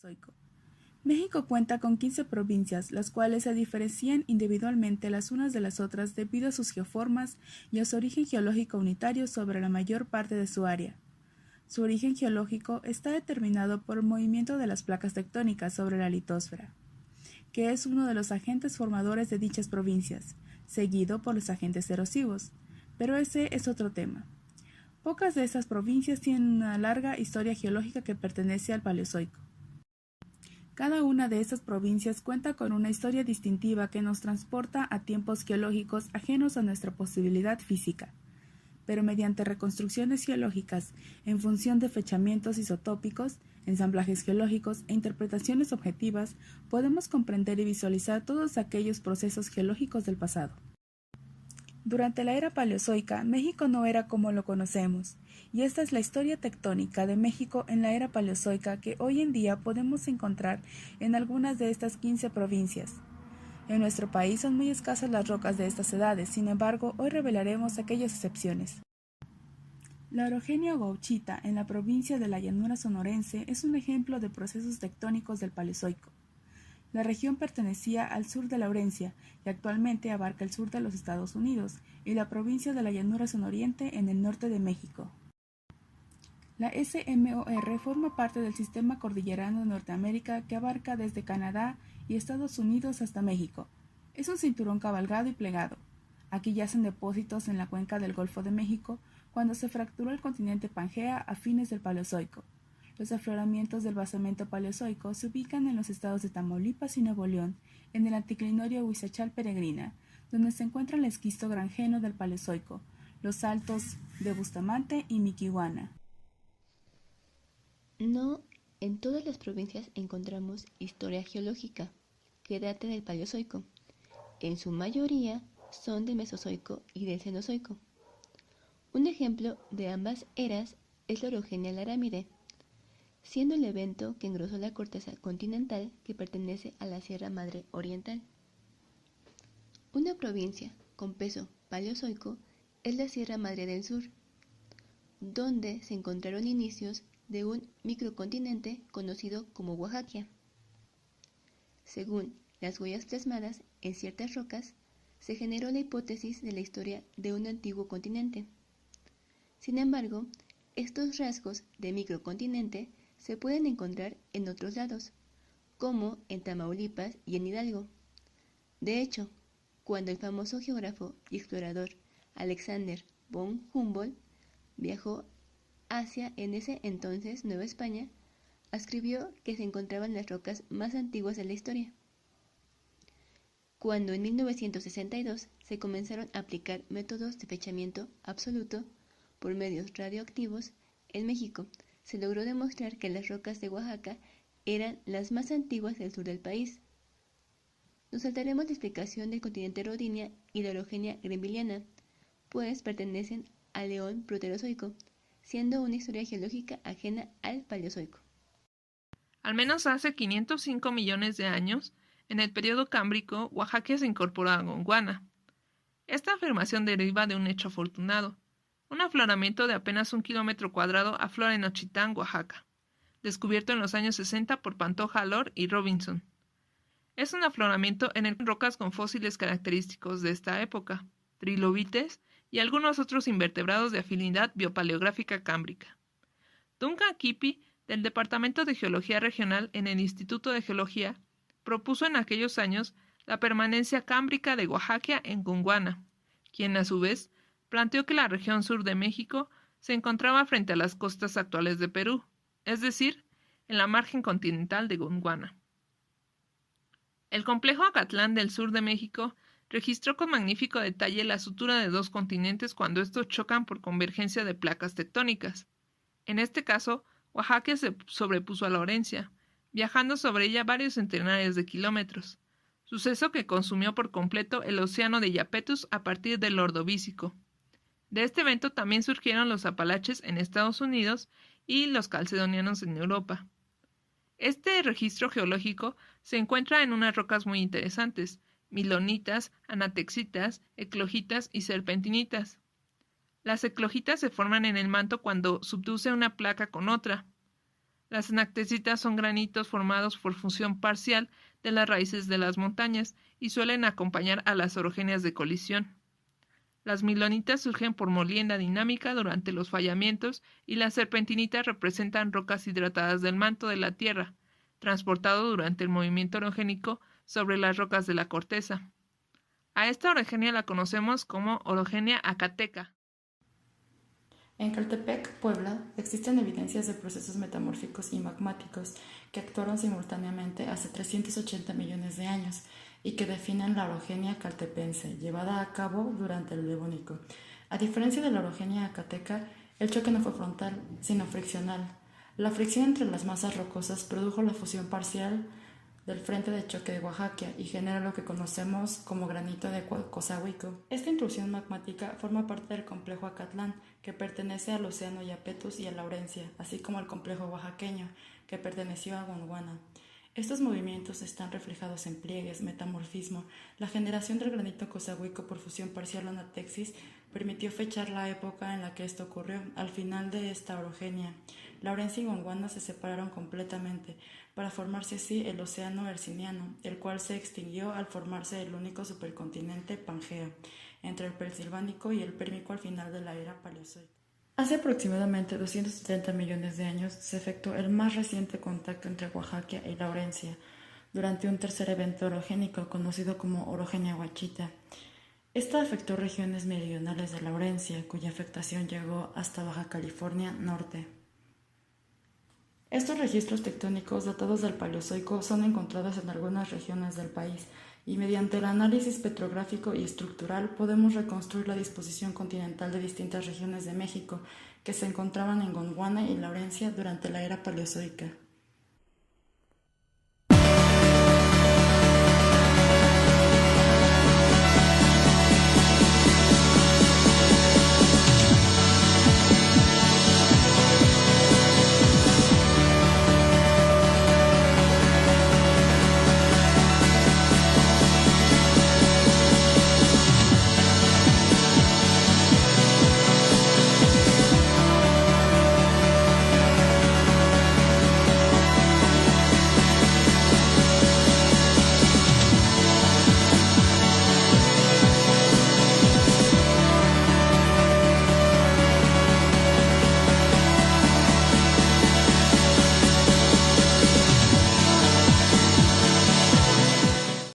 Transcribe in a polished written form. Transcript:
Paleozoico. México cuenta con 15 provincias, las cuales se diferencian individualmente las unas de las otras debido a sus geoformas y a su origen geológico unitario sobre la mayor parte de su área. Su origen geológico está determinado por el movimiento de las placas tectónicas sobre la litosfera, que es uno de los agentes formadores de dichas provincias, seguido por los agentes erosivos, pero ese es otro tema. Pocas de estas provincias tienen una larga historia geológica que pertenece al Paleozoico. Cada una de estas provincias cuenta con una historia distintiva que nos transporta a tiempos geológicos ajenos a nuestra posibilidad física, pero mediante reconstrucciones geológicas en función de fechamientos isotópicos, ensamblajes geológicos e interpretaciones objetivas, podemos comprender y visualizar todos aquellos procesos geológicos del pasado. Durante la era paleozoica, México no era como lo conocemos, y esta es la historia tectónica de México en la era paleozoica que hoy en día podemos encontrar en algunas de estas 15 provincias. En nuestro país son muy escasas las rocas de estas edades, sin embargo, hoy revelaremos aquellas excepciones. La orogenia gauchita en la provincia de la llanura sonorense es un ejemplo de procesos tectónicos del Paleozoico. La región pertenecía al sur de Laurencia y actualmente abarca el sur de los Estados Unidos y la provincia de la llanura sonoriente en el norte de México. La SMOR forma parte del sistema cordillerano de Norteamérica que abarca desde Canadá y Estados Unidos hasta México. Es un cinturón cabalgado y plegado. Aquí yacen depósitos en la cuenca del Golfo de México cuando se fracturó el continente Pangea a fines del Paleozoico. Los afloramientos del basamento paleozoico se ubican en los estados de Tamaulipas y Nuevo León, en el anticlinório Huizachal-Peregrina, donde se encuentra el esquisto granjeno del Paleozoico, los altos de Bustamante y Miquihuana. No en todas las provincias encontramos historia geológica que date del Paleozoico. En su mayoría son del Mesozoico y del Cenozoico. Un ejemplo de ambas eras es la orogenia larámide, siendo el evento que engrosó la corteza continental que pertenece a la Sierra Madre Oriental. Una provincia con peso paleozoico es la Sierra Madre del Sur, donde se encontraron inicios de un microcontinente conocido como Oaxaca. Según las huellas plasmadas en ciertas rocas, se generó la hipótesis de la historia de un antiguo continente. Sin embargo, estos rasgos de microcontinente se pueden encontrar en otros lados, como en Tamaulipas y en Hidalgo. De hecho, cuando el famoso geógrafo y explorador Alexander von Humboldt viajó hacia en ese entonces Nueva España, escribió que se encontraban las rocas más antiguas de la historia. Cuando en 1962 se comenzaron a aplicar métodos de fechamiento absoluto por medios radioactivos en México, se logró demostrar que las rocas de Oaxaca eran las más antiguas del sur del país. Nos saltaremos la explicación del continente Rodinia y la orogenia greenvilliana, pues pertenecen al Eón Proterozoico, siendo una historia geológica ajena al Paleozoico. Al menos hace 505 millones de años, en el período cámbrico, Oaxaca se incorporó a Gondwana. Esta afirmación deriva de un hecho afortunado. Un afloramiento de apenas 1 kilómetro cuadrado aflora en Ochitán, Oaxaca, descubierto en los años 60 por Pantoja Lord y Robinson. Es un afloramiento en rocas con fósiles característicos de esta época, trilobites y algunos otros invertebrados de afinidad biopaleográfica cámbrica. Duncan Kippy, del Departamento de Geología Regional en el Instituto de Geología, propuso en aquellos años la permanencia cámbrica de Oaxaca en Gondwana, quien a su vez planteó que la región sur de México se encontraba frente a las costas actuales de Perú, es decir, en la margen continental de Gondwana. El complejo Acatlán del sur de México registró con magnífico detalle la sutura de dos continentes cuando estos chocan por convergencia de placas tectónicas. En este caso, Oaxaca se sobrepuso a Laurencia, viajando sobre ella varios centenares de kilómetros, suceso que consumió por completo el océano de Iapetus a partir del Ordovícico. De este evento también surgieron los Apalaches en Estados Unidos y los calcedonianos en Europa. Este registro geológico se encuentra en unas rocas muy interesantes, milonitas, anatexitas, eclogitas y serpentinitas. Las eclogitas se forman en el manto cuando subduce una placa con otra. Las anactecitas son granitos formados por fusión parcial de las raíces de las montañas y suelen acompañar a las orogenias de colisión. Las milonitas surgen por molienda dinámica durante los fallamientos y las serpentinitas representan rocas hidratadas del manto de la Tierra, transportado durante el movimiento orogénico sobre las rocas de la corteza. A esta orogenia la conocemos como orogenia acateca. En Caltepec, Puebla, existen evidencias de procesos metamórficos y magmáticos que actuaron simultáneamente hace 380 millones de años y que definen la orogenia caltepense, llevada a cabo durante el Devónico. A diferencia de la orogenia acateca, el choque no fue frontal, sino friccional. La fricción entre las masas rocosas produjo la fusión parcial del frente de choque de Oaxaca y genera lo que conocemos como granito de Cozahuico. Esta intrusión magmática forma parte del complejo Acatlán, que pertenece al océano Yapetus y a Laurencia, así como al complejo oaxaqueño, que perteneció a Gondwana. Estos movimientos están reflejados en pliegues, metamorfismo. La generación del granito Cozahuico por fusión parcial o anatexis permitió fechar la época en la que esto ocurrió. Al final de esta orogenia, Laurencia y Gondwana se separaron completamente, para formarse así el océano Herciniano, el cual se extinguió al formarse el único supercontinente Pangea, entre el Pensilvánico y el Pérmico al final de la era Paleozoica. Hace aproximadamente 270 millones de años se efectuó el más reciente contacto entre Oaxaca y Laurencia, durante un tercer evento orogénico conocido como orogenia huachita. Esta afectó regiones meridionales de Laurencia, cuya afectación llegó hasta Baja California Norte. Estos registros tectónicos datados del Paleozoico son encontrados en algunas regiones del país y mediante el análisis petrográfico y estructural podemos reconstruir la disposición continental de distintas regiones de México que se encontraban en Gondwana y Laurencia durante la era Paleozoica.